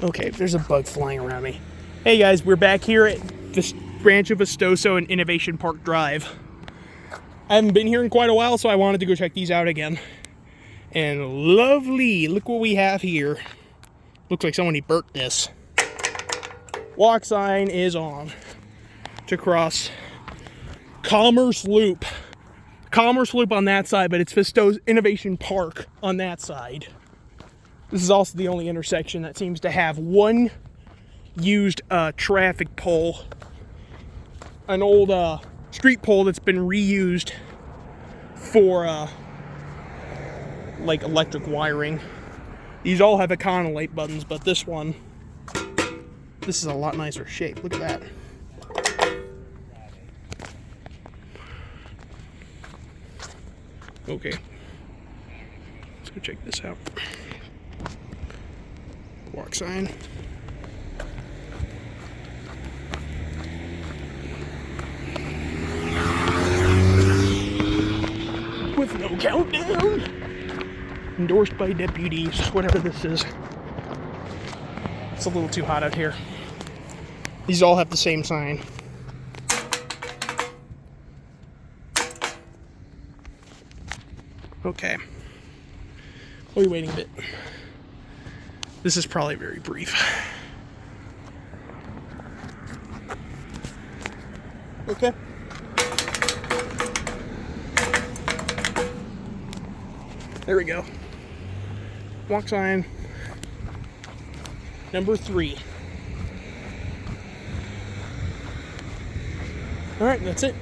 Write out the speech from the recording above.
Okay, there's a bug flying around me. Hey guys, we're back here at this branch of Vistoso and Innovation Park Drive. I haven't been here in quite a while, so I wanted to go check these out again. And lovely, look what we have here. Looks like somebody burnt this. Walk sign is on to cross Commerce Loop. Commerce Loop on that side, but it's Vistoso Innovation Park on that side. This is also the only intersection that seems to have one used traffic pole. An old street pole that's been reused for like electric wiring. These all have Econolite buttons, but this is a lot nicer shape. Look at that. Okay, let's go check this out. Walk sign. With no countdown. Endorsed by deputies, whatever this is. It's a little too hot out here. These all have the same sign. Okay. We'll be waiting a bit. This is probably very brief. Okay. There we go. Walk sign number 3. All right, that's it.